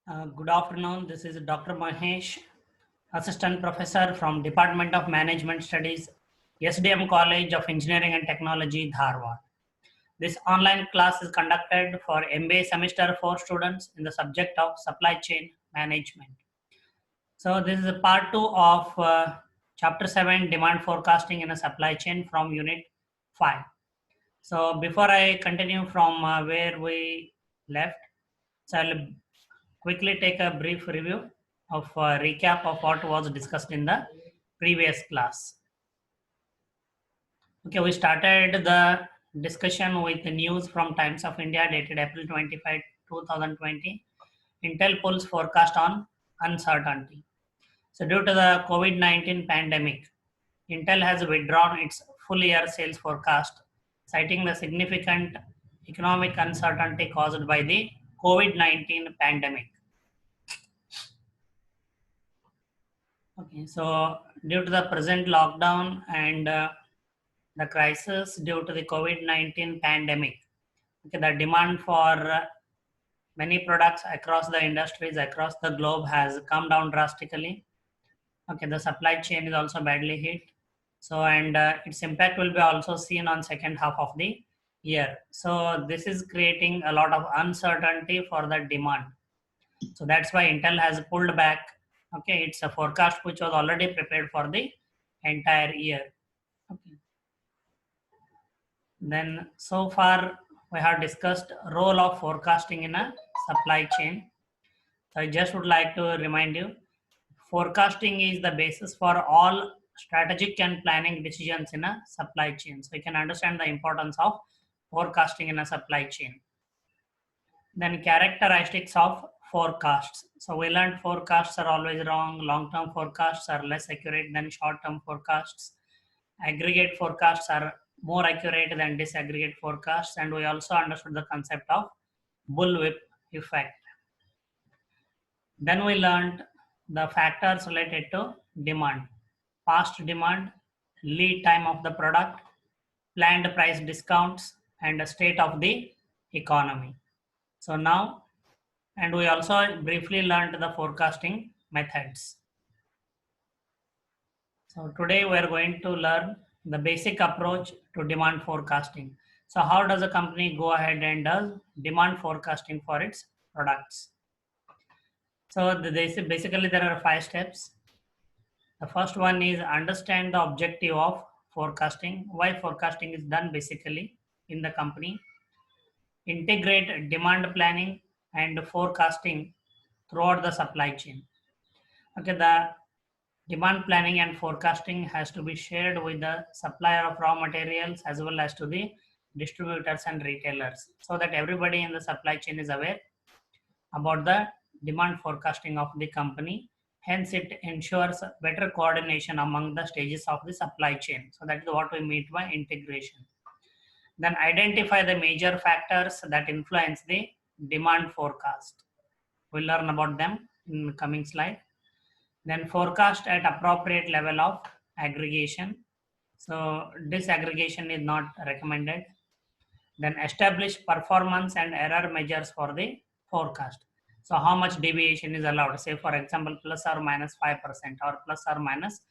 Good afternoon. This is Dr. Mahesh, Assistant Professor from Department of Management Studies, SDM College of Engineering and Technology, Dharwad. This online class is conducted for MBA Semester 4 students in the subject of Supply Chain Management. So this is a part 2 of Chapter 7, Demand Forecasting in a Supply Chain from Unit 5. So before I continue from where we left, so I'll quickly take a brief review of recap of what was discussed in the previous class. Okay, we started the discussion with the news from Times of India dated April 25, 2020. Intel pulls forecast on uncertainty. So due to the COVID-19 pandemic, Intel has withdrawn its full year sales forecast, citing the significant economic uncertainty caused by the COVID-19 pandemic. Okay, so due to the present lockdown and the crisis due to the COVID-19 pandemic, okay, the demand for many products across the industries across the globe has come down drastically. Okay, the supply chain is also badly hit. So, and its impact will be also seen on second half of the year. So, this is creating a lot of uncertainty for the demand. So that's why Intel has pulled back. Okay, it's a forecast which was already prepared for the entire year. Okay. Then so far we have discussed role of forecasting in a supply chain. So I just would like to remind you, forecasting is the basis for all strategic and planning decisions in a supply chain. So you can understand the importance of forecasting in a supply chain. Then characteristics of forecasts. So we learned forecasts are always wrong. Long-term forecasts are less accurate than short-term forecasts. Aggregate forecasts are more accurate than disaggregate forecasts. And we also understood the concept of bullwhip effect. Then we learned the factors related to demand. Past demand, lead time of the product, planned price discounts, and the state of the economy. So now, and we also briefly learned the forecasting methods. So today we are going to learn the basic approach to demand forecasting. So how does a company go ahead and does demand forecasting for its products? So basically there are 5 steps. The first one is understand the objective of forecasting, why forecasting is done basically in the company. Integrate demand planning and forecasting throughout the supply chain. Okay, the demand planning and forecasting has to be shared with the supplier of raw materials as well as to the distributors and retailers so that everybody in the supply chain is aware about the demand forecasting of the company. Hence, it ensures better coordination among the stages of the supply chain. So that is what we mean by integration. Then identify the major factors that influence the demand forecast. We'll learn about them in the coming slide. Then forecast at appropriate level of aggregation. So disaggregation is not recommended. Then establish performance and error measures for the forecast. So how much deviation is allowed? Say for example, plus or minus 5% or plus or minus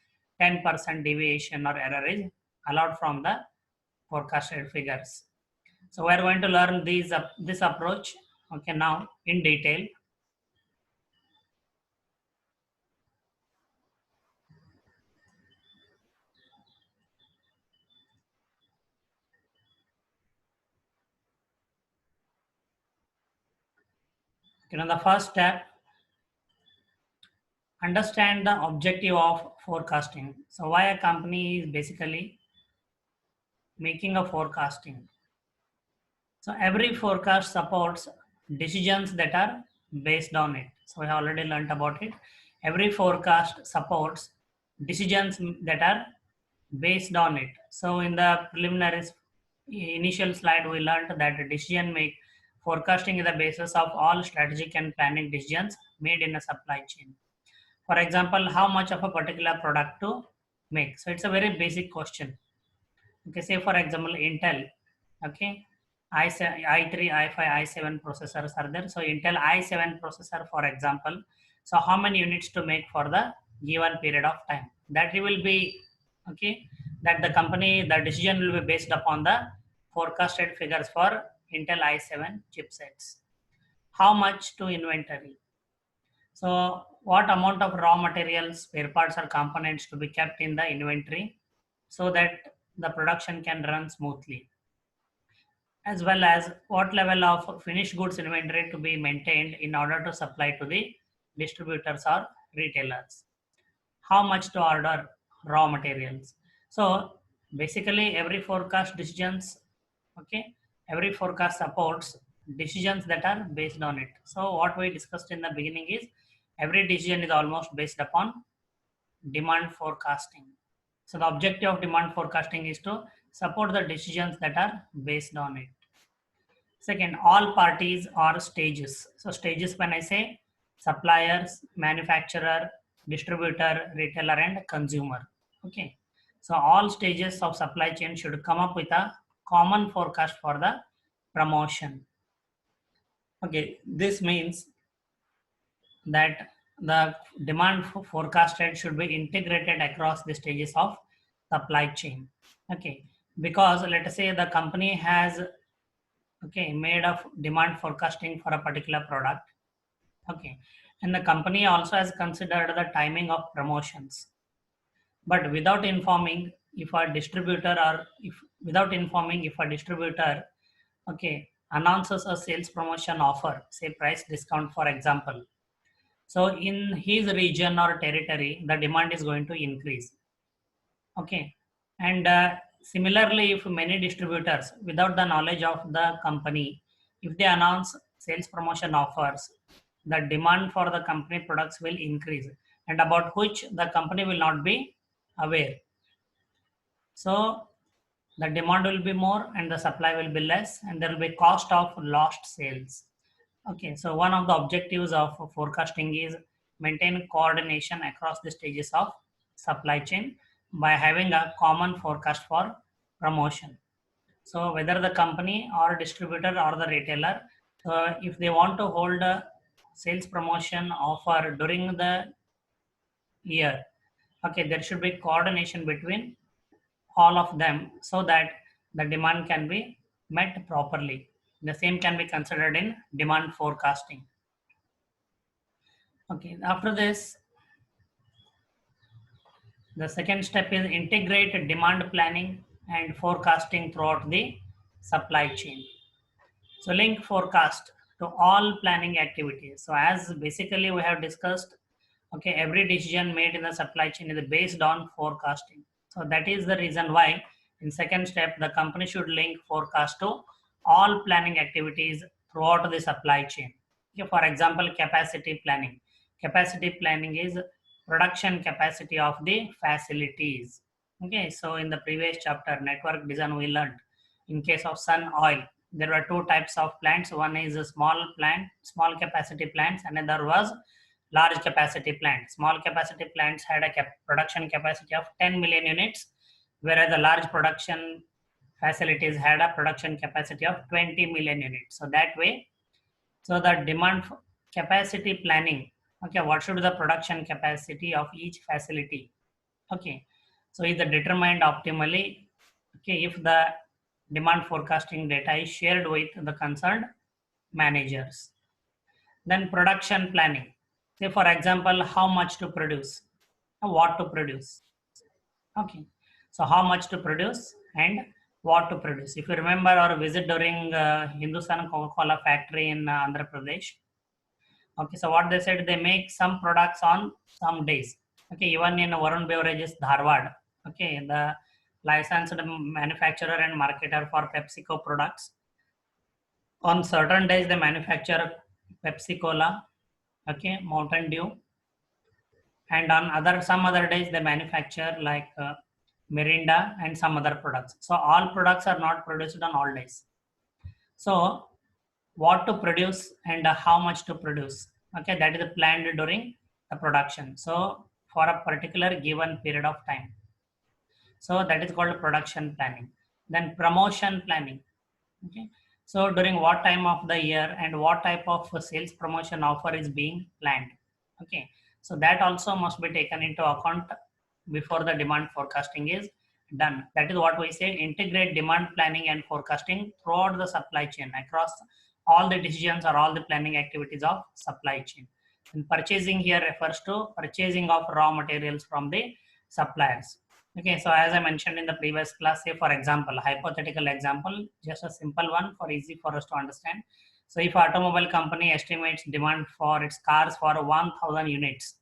10% deviation or error is allowed from the forecasted figures. So we are going to learn this approach, okay, now in detail. The first step, understand the objective of forecasting. So why a company is basically making a forecasting. So every forecast supports decisions that are based on it. So we have already learned about it. Every forecast supports decisions that are based on it. So in the preliminary initial slide, we learned that forecasting is the basis of all strategic and planning decisions made in a supply chain. For example, how much of a particular product to make. So it's a very basic question. Okay, say for example, Intel. Okay, i3, i5, i7 processors are there. So Intel i7 processor, for example, so how many units to make for the given period of time? That will be, okay, that the company, the decision will be based upon the forecasted figures for Intel i7 chipsets. How much to inventory? So what amount of raw materials, spare parts or components to be kept in the inventory so that the production can run smoothly, as well as what level of finished goods inventory to be maintained in order to supply to the distributors or retailers. How much to order raw materials. So basically every forecast decisions, okay, every forecast supports decisions that are based on it. So what we discussed in the beginning is every decision is almost based upon demand forecasting. So the objective of demand forecasting is to support the decisions that are based on it. Second, all parties are stages. So stages, when I say suppliers, manufacturer, distributor, retailer, and consumer. Okay. So all stages of supply chain should come up with a common forecast for the promotion. Okay. This means that the demand forecasted should be integrated across the stages of supply chain. Okay. Because let us say the company has, okay, made of demand forecasting for a particular product. Okay, and the company also has considered the timing of promotions, but without informing if a distributor or if without informing if a distributor, okay, announces a sales promotion offer, say price discount for example, so in his region or territory the demand is going to increase. Okay, and similarly, if many distributors, without the knowledge of the company, if they announce sales promotion offers, the demand for the company products will increase, and about which the company will not be aware. So the demand will be more and the supply will be less, and there will be cost of lost sales. Okay, so one of the objectives of forecasting is maintain coordination across the stages of supply chain by having a common forecast for promotion. So whether the company or distributor or the retailer, if they want to hold a sales promotion offer during the year, okay, there should be coordination between all of them so that the demand can be met properly. The same can be considered in demand forecasting. Okay, after this, the second step is integrate demand planning and forecasting throughout the supply chain. So link forecast to all planning activities. So as basically we have discussed, okay, every decision made in the supply chain is based on forecasting. So that is the reason why in second step, the company should link forecast to all planning activities throughout the supply chain. Okay, for example, capacity planning. Capacity planning is production capacity of the facilities. Okay, so in the previous chapter, network design, we learned in case of Sun Oil, there were two types of plants. One is a small plant, small capacity plants, and another was large capacity plant. Small capacity plants had a production capacity of 10 million units, whereas the large production facilities had a production capacity of 20 million units. So that way, so the demand capacity planning, okay, what should the production capacity of each facility, okay, so is determined optimally, okay, if the demand forecasting data is shared with the concerned managers. Then production planning, say for example, how much to produce, what to produce. Okay, so how much to produce and what to produce. If you remember our visit during Hindustan Coca-Cola factory in Andhra Pradesh, okay, so what they said, they make some products on some days. Okay, even in Varun Beverages Dharwad, okay, the licensed manufacturer and marketer for PepsiCo products. On certain days, they manufacture Pepsi Cola, okay, Mountain Dew, and on some other days they manufacture like Mirinda and some other products. So all products are not produced on all days. So what to produce and how much to produce, okay, that is planned during the production. So for a particular given period of time. So that is called production planning. Then promotion planning. Okay. So during what time of the year and what type of sales promotion offer is being planned. Okay, so that also must be taken into account before the demand forecasting is done. That is what we say, integrate demand planning and forecasting throughout the supply chain across all the decisions or all the planning activities of supply chain. And purchasing here refers to purchasing of raw materials from the suppliers. Okay, so as I mentioned in the previous class, say for example, hypothetical example, just a simple one for easy for us to understand. So if automobile company estimates demand for its cars for 1,000 units,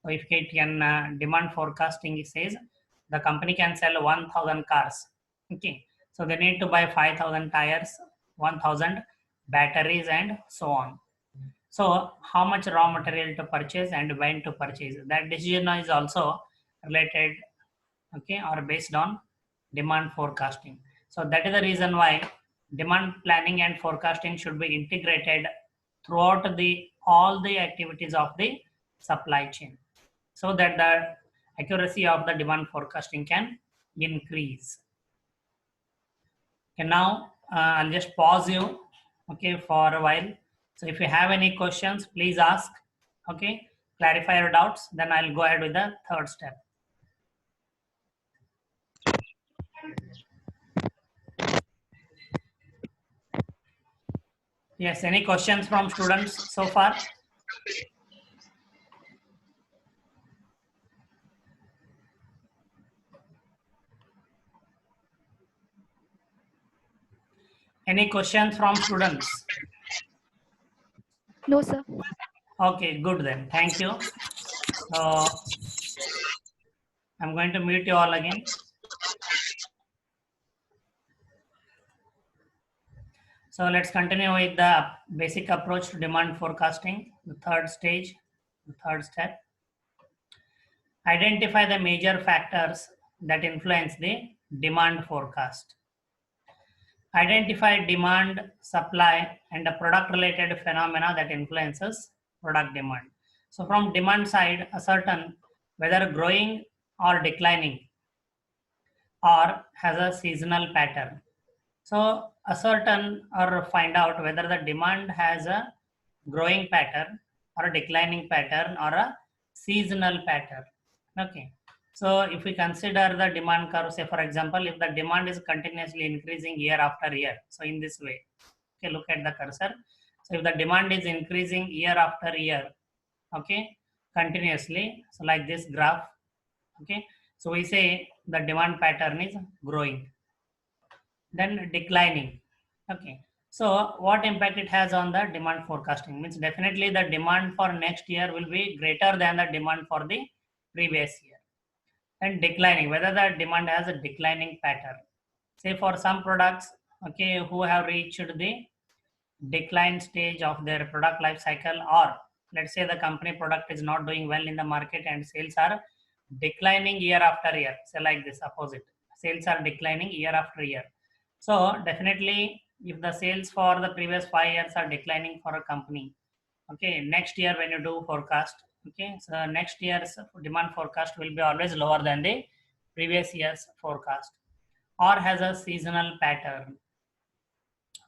so if it can demand forecasting, it says the company can sell 1,000 cars. Okay, so they need to buy 5,000 tires, 1,000 batteries, and so on. So how much raw material to purchase and when to purchase? That decision is also related, okay, or based on demand forecasting. So that is the reason why demand planning and forecasting should be integrated throughout the all the activities of the supply chain, so that the accuracy of the demand forecasting can increase. Okay, now I'll just pause you, okay, for a while. So if you have any questions, please ask, okay, clarify your doubts, then I'll go ahead with the third step. Yes, any questions from students so far? Any questions from students? No, sir. Okay, good then. Thank you. So I'm going to mute you all again. So let's continue with the basic approach to demand forecasting, the third stage, the third step. Identify the major factors that influence the demand forecast. Identify demand, supply, and the product-related phenomena that influences product demand. So from demand side, ascertain whether growing or declining or has a seasonal pattern. So ascertain or find out whether the demand has a growing pattern or a declining pattern or a seasonal pattern. Okay. So if we consider the demand curve, say for example, if the demand is continuously increasing year after year, so in this way, okay, look at the cursor. So if the demand is increasing year after year, okay, continuously, so like this graph, okay, so we say the demand pattern is growing, then declining. Okay, so what impact it has on the demand forecasting? Means definitely the demand for next year will be greater than the demand for the previous year. And declining, whether the demand has a declining pattern. Say for some products, okay, who have reached the decline stage of their product life cycle, or let's say the company product is not doing well in the market and sales are declining year after year. Say like this, opposite. Sales are declining year after year. So definitely if the sales for the previous 5 years are declining for a company, okay, next year when you do forecast, okay, so next year's demand forecast will be always lower than the previous year's forecast, or has a seasonal pattern,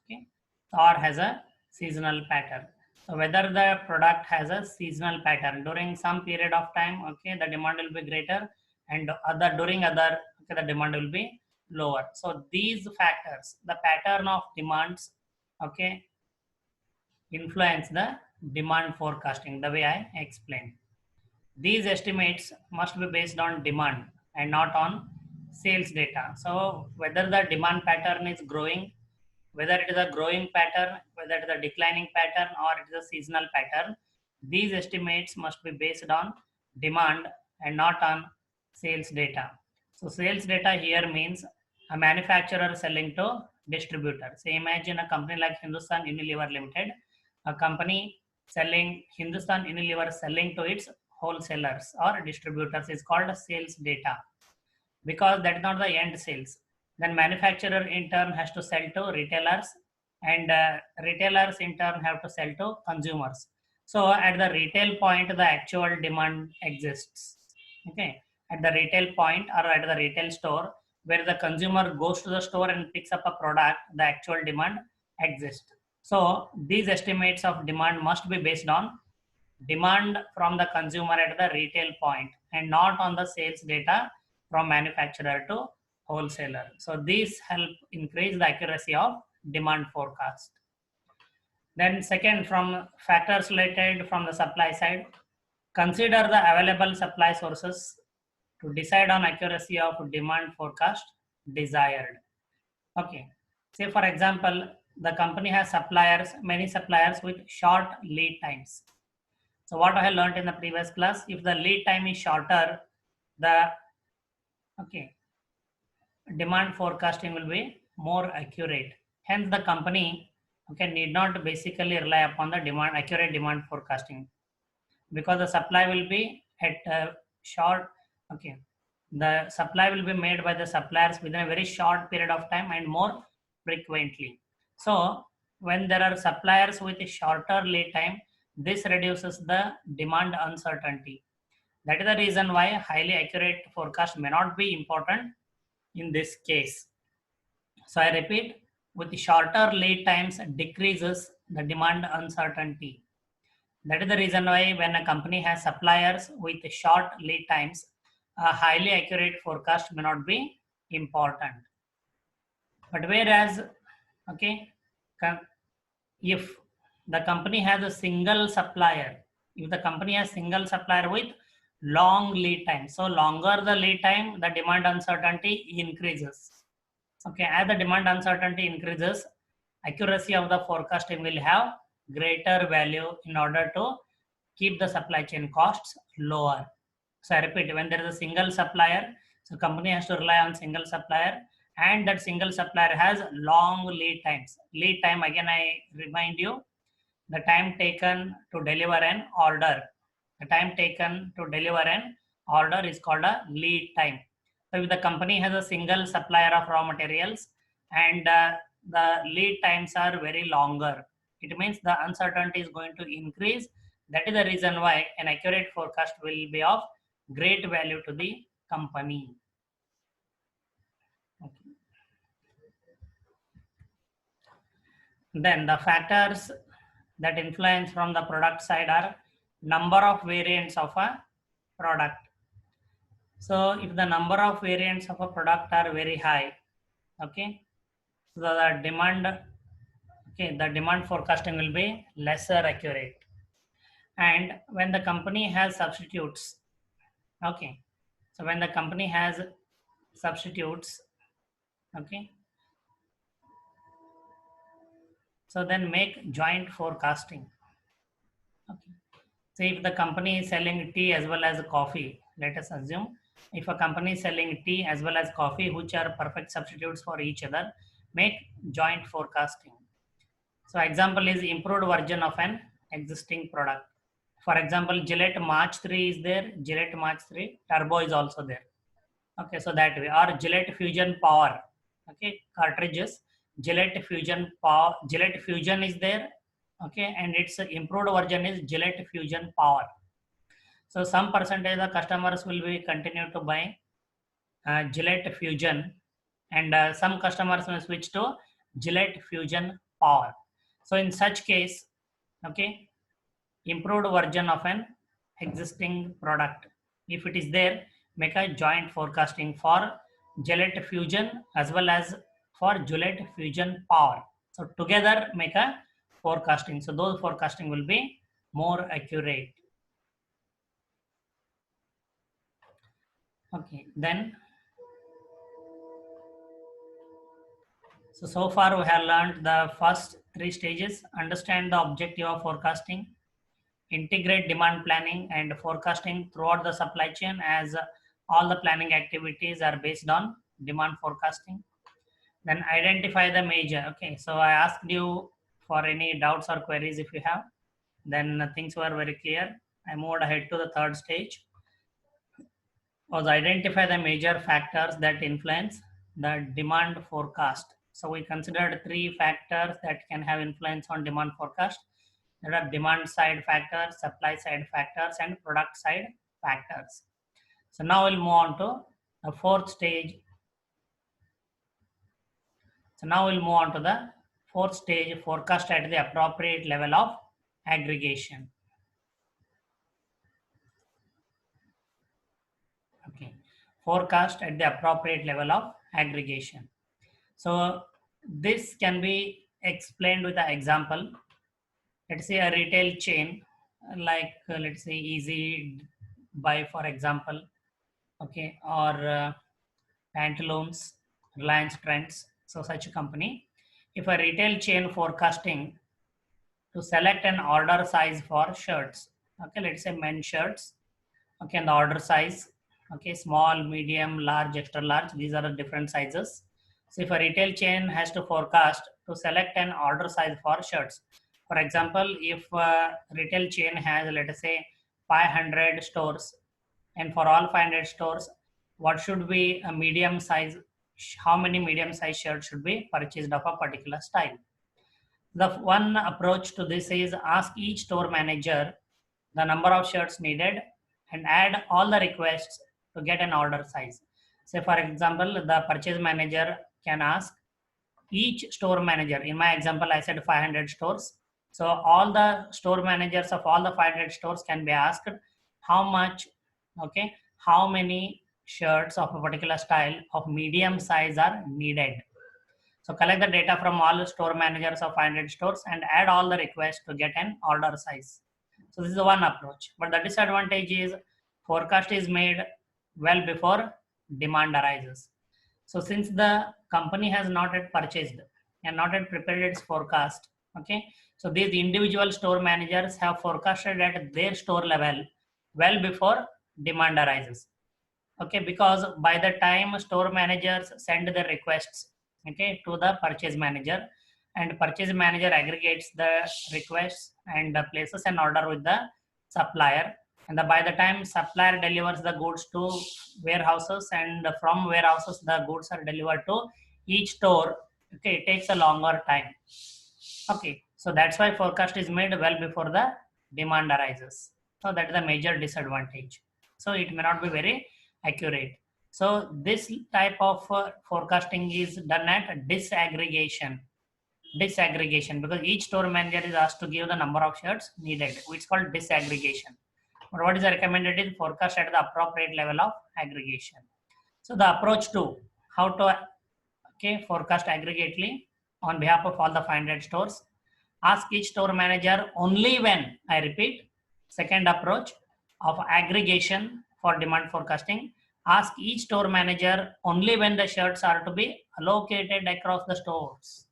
okay, or has a seasonal pattern. So whether the product has a seasonal pattern during some period of time, okay, the demand will be greater, and during other, okay, the demand will be lower. So these factors, the pattern of demands, okay, influence the demand forecasting the way I explained. These estimates must be based on demand and not on sales data. So whether the demand pattern is growing, whether it is a growing pattern, whether it is a declining pattern, or it is a seasonal pattern, these estimates must be based on demand and not on sales data. So sales data here means a manufacturer selling to distributor. So imagine a company like Hindustan Unilever Limited, a company selling, Hindustan Unilever selling to its wholesalers or distributors is called sales data, because that is not the end sales. Then manufacturer in turn has to sell to retailers, and retailers in turn have to sell to consumers. So at the retail point, the actual demand exists. Okay, at the retail point or at the retail store where the consumer goes to the store and picks up a product, the actual demand exist. So these estimates of demand must be based on demand from the consumer at the retail point and not on the sales data from manufacturer to wholesaler. So these help increase the accuracy of demand forecast. Then second, from factors related from the supply side, consider the available supply sources to decide on accuracy of demand forecast desired. Okay. Say for example, the company has suppliers, many suppliers with short lead times. So what I learned in the previous class, if the lead time is shorter, the demand forecasting will be more accurate. Hence the company need not basically rely upon the accurate demand forecasting, because the supply will be at short. The supply will be made by the suppliers within a very short period of time and more frequently. So when there are suppliers with a shorter lead time, this reduces the demand uncertainty. That is the reason why highly accurate forecast may not be important in this case. So I repeat, with shorter lead times decreases the demand uncertainty. That is the reason why when a company has suppliers with short lead times, a highly accurate forecast may not be important. But whereas, if the company has a single supplier, if the company has single supplier with long lead time, so longer the lead time, the demand uncertainty increases. As the demand uncertainty increases, accuracy of the forecasting will have greater value in order to keep the supply chain costs lower. So I repeat, when there is a single supplier, so company has to rely on single supplier, and that single supplier has long lead times. Lead time, again I remind you, the time taken to deliver an order. The time taken to deliver an order is called a lead time. So if the company has a single supplier of raw materials and the lead times are very longer, it means the uncertainty is going to increase. That is the reason why an accurate forecast will be of great value to the company. Okay. Then the factors that influence from the product side are number of variants of a product. So if the number of variants of a product are very high, so the demand forecasting will be lesser accurate. And when the company has substitutes, so when the company has substitutes, so then make joint forecasting. So if the company is selling tea as well as coffee, let us assume if a company is selling tea as well as coffee, which are perfect substitutes for each other, make joint forecasting. So example is improved version of an existing product. For example, Gillette March 3 is there, Gillette March 3 Turbo is also there. So that way, or Gillette Fusion Power, cartridges, Gillette Fusion Power, Gillette Fusion is there, and its improved version is Gillette Fusion Power. So some percentage of customers will be continue to buy Gillette Fusion, and some customers will switch to Gillette Fusion Power. So in such case, improved version of an existing product, if it is there, make a joint forecasting for Gillette Fusion as well as for Gillette Fusion Power. So together make a forecasting. So those forecasting will be more accurate. Then so far we have learned the first 3 stages. Understand the objective of forecasting, integrate demand planning and forecasting throughout the supply chain, as all the planning activities are based on demand forecasting. Then identify the major. So I asked you for any doubts or queries if you have. Then things were very clear. I moved ahead to the third stage. Was identify the major factors that influence the demand forecast. So we considered 3 factors that can have influence on demand forecast. There are demand side factors, supply side factors, and product side factors. So now we'll move on to the 4th stage. So now we'll move on to the fourth stage, forecast at the appropriate level of aggregation. Okay, forecast at the appropriate level of aggregation. So this can be explained with an example. Let's say a retail chain, like let's say Easy Buy, for example, okay, or Pantaloons, Reliance Trends. So such a company, if a retail chain forecasting to select an order size for shirts, okay, let's say men's shirts, okay, and the order size, okay, small, medium, large, extra large, these are the different sizes. So if a retail chain has to forecast to select an order size for shirts, for example, if a retail chain has, let us say, 500 stores, and for all 500 stores, what should be a medium size, how many medium size shirts should be purchased of a particular style. The one approach to this is ask each store manager the number of shirts needed and add all the requests to get an order size. Say, for example, the purchase manager can ask each store manager. In my example, I said 500 stores. So all the store managers of all the 500 stores can be asked how much, okay, how many shirts of a particular style of medium size are needed. So collect the data from all the store managers of 500 stores and add all the requests to get an order size. So this is the one approach. But the disadvantage is forecast is made well before demand arises. So since the company has not yet purchased and not yet prepared its forecast, okay, so these individual store managers have forecasted at their store level well before demand arises. Okay, because by the time store managers send their requests, okay, to the purchase manager, and purchase manager aggregates the requests and places an order with the supplier, and by the time supplier delivers the goods to warehouses, and from warehouses the goods are delivered to each store, okay, it takes a longer time. Okay, so that's why forecast is made well before the demand arises. So that is the major disadvantage. So it may not be very accurate. So this type of forecasting is done at disaggregation. Disaggregation, because each store manager is asked to give the number of shirts needed, which is called disaggregation. But what is the recommended is forecast at the appropriate level of aggregation. So the approach to how to, okay, forecast aggregately on behalf of all the 500 stores. Ask each store manager only when, I repeat, second approach of aggregation for demand forecasting. Ask each store manager only when the shirts are to be allocated across the stores.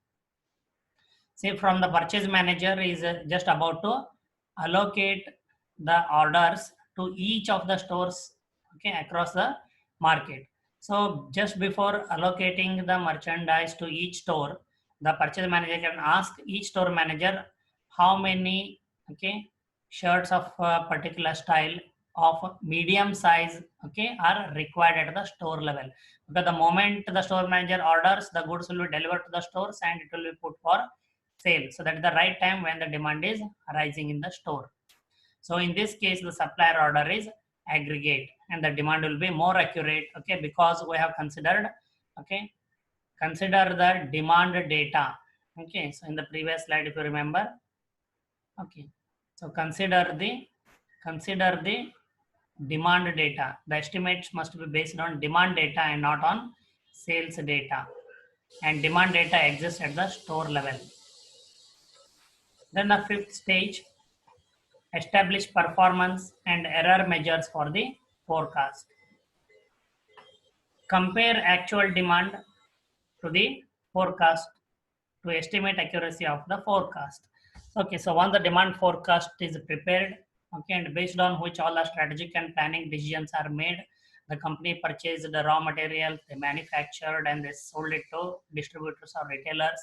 Say from the purchase manager is just about to allocate the orders to each of the stores, okay, across the market. So just before allocating the merchandise to each store, the purchase manager can ask each store manager how many, okay, shirts of a particular style of medium size, okay, are required at the store level. Because the moment the store manager orders, the goods will be delivered to the stores and it will be put for sale. So that is the right time when the demand is arising in the store. So in this case, the supplier order is aggregate and the demand will be more accurate, okay, because we have considered, okay, consider the demand data. Okay, so in the previous slide, if you remember, okay, so consider the demand data. The estimates must be based on demand data and not on sales data, and demand data exists at the store level. Then the fifth stage, establish performance and error measures for the forecast. Compare actual demand to the forecast to estimate accuracy of the forecast. Okay, so once the demand forecast is prepared, okay, and based on which all the strategic and planning decisions are made, the company purchased the raw material, they manufactured and they sold it to distributors or retailers.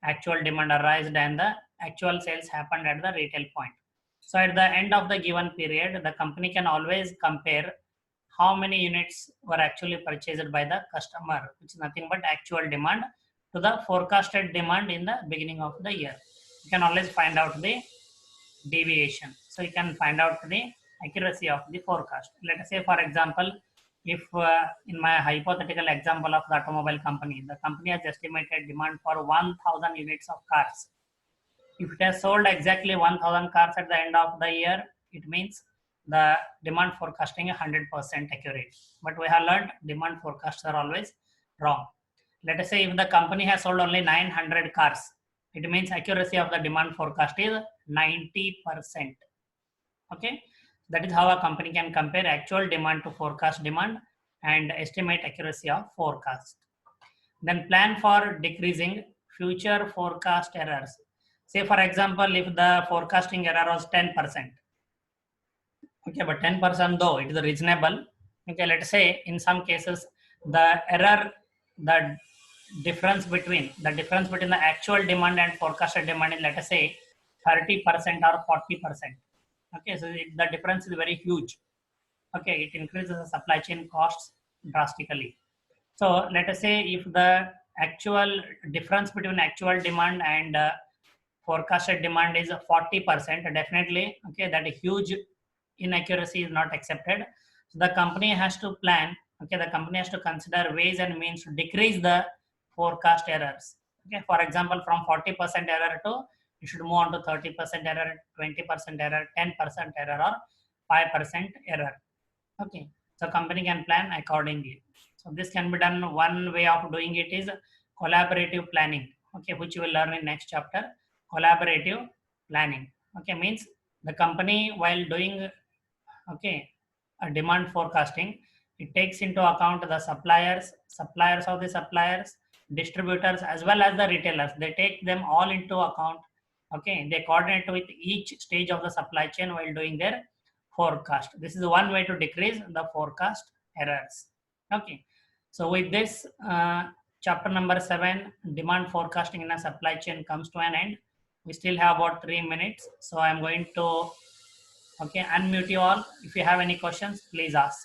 Actual demand arose and the actual sales happened at the retail point. So at the end of the given period, the company can always compare how many units were actually purchased by the customer, which is nothing but actual demand, to the forecasted demand in the beginning of the year. You can always find out the deviation. So you can find out the accuracy of the forecast. Let us say, for example, if in my hypothetical example of the automobile company, the company has estimated demand for 1,000 units of cars. If it has sold exactly 1,000 cars at the end of the year, it means the demand forecasting is 100% accurate. But we have learned demand forecasts are always wrong. Let us say if the company has sold only 900 cars, it means accuracy of the demand forecast is 90%. Okay, that is how a company can compare actual demand to forecast demand and estimate accuracy of forecast. Then plan for decreasing future forecast errors. Say for example, if the forecasting error was 10%, okay, but 10% though it is reasonable. Okay, let's say in some cases the error, the difference between the actual demand and forecasted demand is, let us say, 30% or 40%. Okay, so the difference is very huge. Okay, it increases the supply chain costs drastically. So let us say if the actual difference between actual demand and forecasted demand is 40%, definitely, okay, that huge inaccuracy is not accepted. So the company has to plan, okay, the company has to consider ways and means to decrease the forecast errors. Okay, for example, from 40% error to, you should move on to 30% error, 20% error, 10% error, or 5% error. Okay, so company can plan accordingly. So this can be done. One way of doing it is collaborative planning. Okay, which you will learn in next chapter. Collaborative planning. Okay, means the company while doing, okay, a demand forecasting, it takes into account the suppliers of the suppliers, distributors, as well as the retailers. They take them all into account. Okay, they coordinate with each stage of the supply chain while doing their forecast. This is one way to decrease the forecast errors. Okay, so with this, chapter number 7, demand forecasting in a supply chain, comes to an end. We still have about 3 minutes, so I'm going to, okay, unmute you all. If you have any questions, please ask.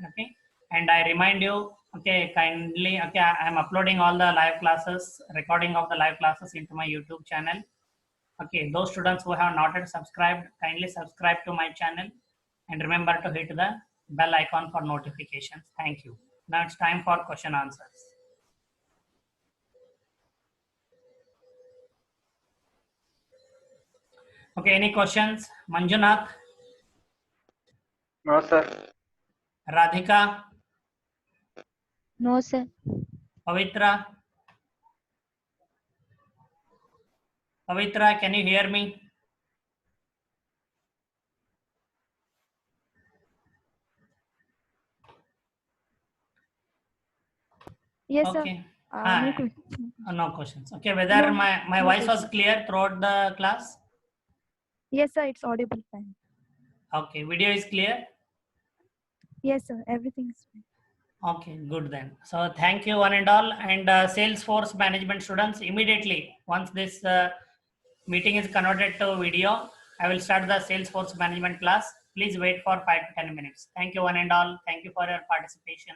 Okay, and I remind you, okay, kindly, okay, I'm uploading all the live classes, recording of the live classes into my YouTube channel. Okay, those students who have not yet subscribed, kindly subscribe to my channel and remember to hit the bell icon for notifications. Thank you. Now it's time for question answers. Okay, any questions? Manjunath? No, sir. Radhika? No, sir. Pavitra? Pavitra, can you hear me? Yes, okay. sir. No No questions. questions. No questions. Okay, whether No, my no voice was questions. clear throughout the class? Yes, sir. It's audible fine. Okay, video is clear? Yes, sir. Everything is fine. Okay, good then. So thank you one and all. And Salesforce management students, immediately once this meeting is converted to video, I will start the Salesforce management class. Please wait for 5 to 10 minutes. Thank you one and all. Thank you for your participation.